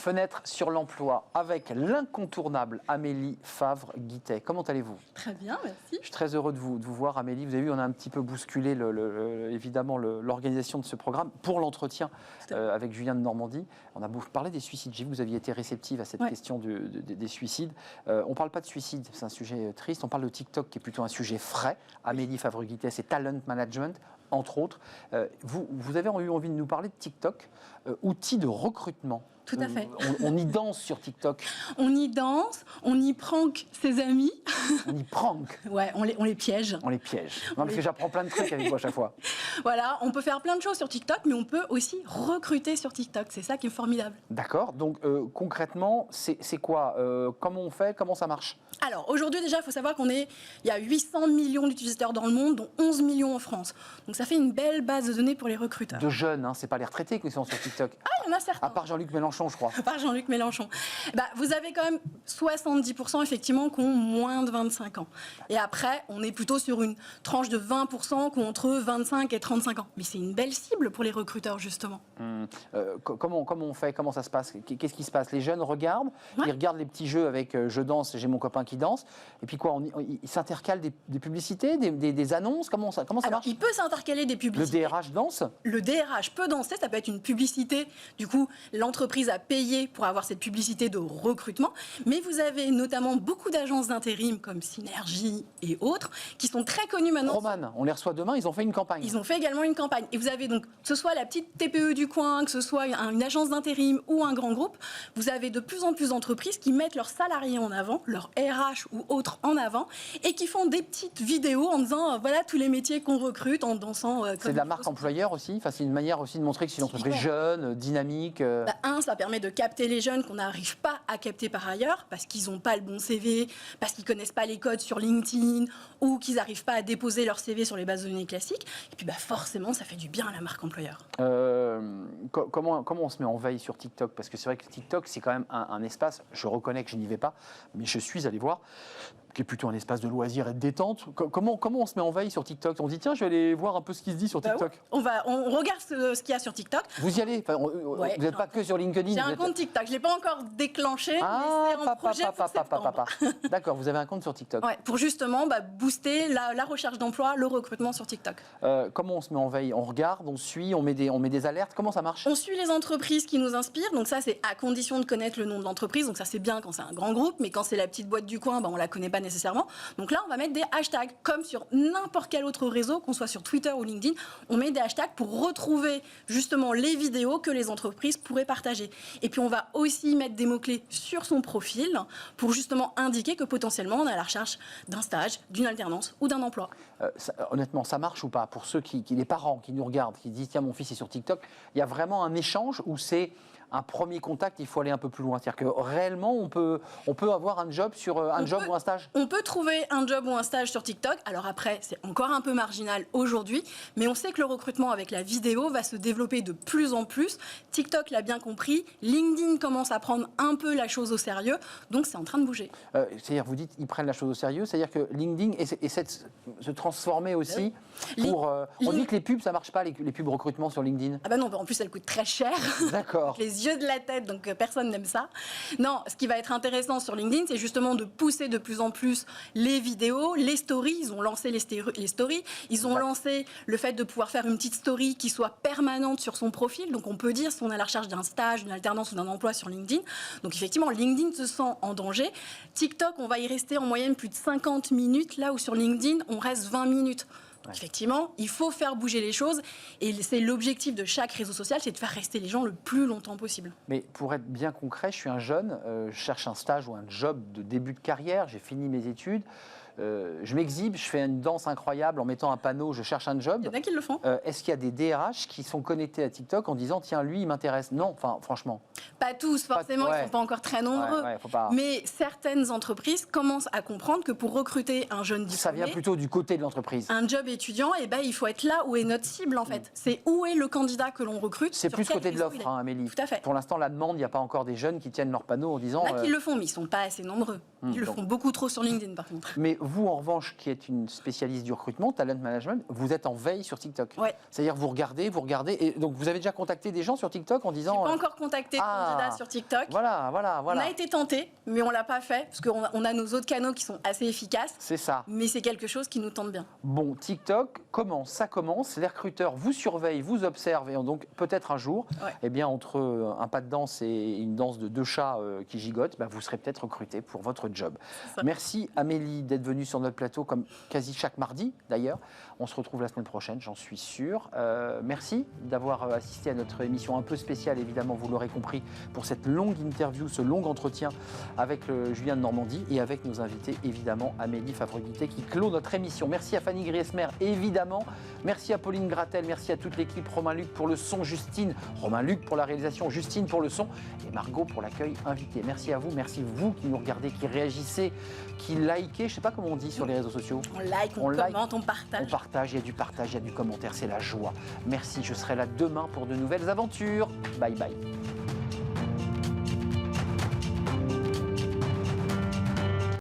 Fenêtre sur l'emploi avec l'incontournable Amélie Favre-Guittet. Comment allez-vous ? Très bien, merci. Je suis très heureux de vous voir, Amélie. Vous avez vu, on a un petit peu bousculé évidemment l'organisation de ce programme pour l'entretien avec Julien de Normandie. On a parlé des suicides. J'ai vu que vous aviez été réceptive à cette question des suicides. On ne parle pas de suicide, c'est un sujet triste. On parle de TikTok qui est plutôt un sujet frais. Amélie Favre-Guittet, c'est talent management, entre autres. Vous avez eu envie de nous parler de TikTok, outil de recrutement. Tout à fait. On y danse sur TikTok. On y danse, on y prank ses amis. On y prank. Ouais, on les piège. On les piège. Non, parce que j'apprends plein de trucs avec vous à chaque fois. Voilà, on peut faire plein de choses sur TikTok, mais on peut aussi recruter sur TikTok. C'est ça qui est formidable. D'accord. Donc, concrètement, c'est quoi comment on fait ? Comment ça marche ? Alors, aujourd'hui, déjà, il faut savoir il y a 800 millions d'utilisateurs dans le monde, dont 11 millions en France. Donc, ça fait une belle base de données pour les recruteurs. De jeunes, hein, c'est pas les retraités qui sont sur TikTok. Ah, il y en a certains. À part Jean-Luc Mélenchon, je crois. À part Jean-Luc Mélenchon. Vous avez quand même 70% effectivement qui ont moins de 25 ans. Et après, on est plutôt sur une tranche de 20% qui ont entre 25 et 35 ans. Mais c'est une belle cible pour les recruteurs, justement. Comment on fait ? Comment ça se passe ? Qu'est-ce qui se passe ? Les jeunes regardent, ils regardent les petits jeux avec je danse, j'ai mon copain qui danse. Et puis quoi ? Ils s'intercalent des publicités, des annonces ? Comment ça marche ? Il peut s'intercaler des publicités. Le DRH danse ? Le DRH peut danser, ça peut être une publicité. Du coup, l'entreprise a payé pour avoir cette publicité de recrutement. Mais vous avez notamment beaucoup d'agences d'intérim comme Synergie et autres qui sont très connues maintenant. Roman, on les reçoit demain, ils ont fait une campagne. Ils ont fait également une campagne. Et vous avez donc, que ce soit la petite TPE du coin, que ce soit une agence d'intérim ou un grand groupe, vous avez de plus en plus d'entreprises qui mettent leurs salariés en avant, leurs RH ou autres en avant, et qui font des petites vidéos en disant voilà tous les métiers qu'on recrute en dansant. C'est de la marque employeur aussi. Enfin, c'est une manière aussi de montrer que c'est une entreprise jeune, dynamique. Ça permet de capter les jeunes qu'on n'arrive pas à capter par ailleurs parce qu'ils n'ont pas le bon CV, parce qu'ils connaissent pas les codes sur LinkedIn ou qu'ils n'arrivent pas à déposer leur CV sur les bases de données classiques. Et puis forcément, ça fait du bien à la marque employeur. Comment on se met en veille sur TikTok ? Parce que c'est vrai que TikTok, c'est quand même un espace, je reconnais que je n'y vais pas, mais je suis allé voir, qui est plutôt un espace de loisirs et de détente. Comment on se met en veille sur TikTok ? On dit tiens, je vais aller voir un peu ce qui se dit sur TikTok. On regarde ce qu'il y a sur TikTok. Vous y allez ? Vous n'êtes pas que sur LinkedIn. J'ai un compte TikTok. Je ne l'ai pas encore déclenché, mais c'est en projet pour septembre. D'accord, vous avez un compte sur TikTok. Ouais, pour justement booster la recherche d'emploi, le recrutement sur TikTok. Comment on se met en veille ? On regarde, on suit, on met des alertes. Comment ça marche ? On suit les entreprises qui nous inspirent. Donc ça, c'est à condition de connaître le nom de l'entreprise. Donc ça, c'est bien quand c'est un grand groupe, mais quand c'est la petite boîte du coin, on la connaît pas nécessairement. Donc là, on va mettre des hashtags, comme sur n'importe quel autre réseau, qu'on soit sur Twitter ou LinkedIn. On met des hashtags pour retrouver justement les vidéos que les entreprises pourraient partager. Et puis, on va aussi mettre des mots-clés sur son profil pour justement indiquer que potentiellement, on est à la recherche d'un stage, d'une alternance ou d'un emploi. Honnêtement, ça marche ou pas ? Pour ceux les parents qui nous regardent, qui disent tiens, mon fils est sur TikTok, il y a vraiment un échange où c'est un premier contact, il faut aller un peu plus loin. C'est-à-dire que réellement, on peut avoir un job ou un stage ? On peut trouver un job ou un stage sur TikTok. Alors après, c'est encore un peu marginal aujourd'hui, mais on sait que le recrutement avec la vidéo va se développer de plus en plus. TikTok l'a bien compris. LinkedIn commence à prendre un peu la chose au sérieux. Donc, c'est en train de bouger. C'est-à-dire, vous dites ils prennent la chose au sérieux. C'est-à-dire que LinkedIn essaie de se transformer aussi pour... on dit que les pubs, ça ne marche pas, les pubs recrutement sur LinkedIn. Ah non, en plus, elles coûtent très cher. D'accord. Les yeux de la tête, donc personne n'aime ça. Non, ce qui va être intéressant sur LinkedIn, c'est justement de pousser de plus en plus les vidéos, les stories. Ils ont lancé les stories. Ils ont lancé le fait de pouvoir faire une petite story qui soit permanente sur son profil. Donc, on peut dire si on est à la recherche d'un stage, d'une alternance ou d'un emploi sur LinkedIn. Donc, effectivement, LinkedIn se sent en danger. TikTok, on va y rester en moyenne plus de 50 minutes, là où sur LinkedIn, on reste 20 minutes. Donc, effectivement, il faut faire bouger les choses et c'est l'objectif de chaque réseau social, c'est de faire rester les gens le plus longtemps possible. Mais pour être bien concret, je suis un jeune, je cherche un stage ou un job de début de carrière, j'ai fini mes études, je m'exhibe, je fais une danse incroyable en mettant un panneau, je cherche un job. Il y en a qui le font. Est-ce qu'il y a des DRH qui sont connectés à TikTok en disant tiens, lui, il m'intéresse ? Non, enfin, franchement. Pas tous, forcément, ils ne sont pas encore très nombreux. Faut pas... Mais certaines entreprises commencent à comprendre que pour recruter un jeune diplômé... Ça vient plutôt du côté de l'entreprise. Un job étudiant, il faut être là où est notre cible, en fait. C'est où est le candidat que l'on recrute. C'est plus côté de l'offre, Amélie. Tout à fait. Pour l'instant, la demande, il n'y a pas encore des jeunes qui tiennent leur panneau en disant... Il y en a qui le font, mais ils ne sont pas assez nombreux. Ils le font beaucoup trop sur LinkedIn, par contre. Mais vous, en revanche, qui êtes une spécialiste du recrutement, talent management, vous êtes en veille sur TikTok. Ouais. C'est-à-dire vous regardez, et donc vous avez déjà contacté des gens sur TikTok en disant... J'ai pas encore contacté de candidats sur TikTok. Voilà. On a été tenté, mais on l'a pas fait, parce qu'on a nos autres canaux qui sont assez efficaces. C'est ça. Mais c'est quelque chose qui nous tente bien. Bon, TikTok, ça commence, les recruteurs vous surveillent, vous observent, et donc peut-être un jour, eh bien, entre un pas de danse et une danse de 2 chats qui gigotent, vous serez peut-être recruté pour votre job. Merci Amélie d'être venue sur notre plateau, comme quasi chaque mardi d'ailleurs. On se retrouve la semaine prochaine, j'en suis sûr. Merci d'avoir assisté à notre émission un peu spéciale, évidemment, vous l'aurez compris, pour cette longue interview, ce long entretien avec Julien de Normandie et avec nos invités, évidemment, Amélie Favre-Guittet qui clôt notre émission. Merci à Fanny Griesmer, évidemment. Merci à Pauline Gratel, merci à toute l'équipe, Romain-Luc pour le son, Romain-Luc pour la réalisation, Justine pour le son et Margot pour l'accueil invité. Merci à vous, merci vous qui nous regardez, qui réagissez, qui likez, je ne sais pas comment on dit sur les réseaux sociaux. On like, on commente, on partage. On partage, il y a du partage, il y a du commentaire, c'est la joie. Merci, je serai là demain pour de nouvelles aventures. Bye bye.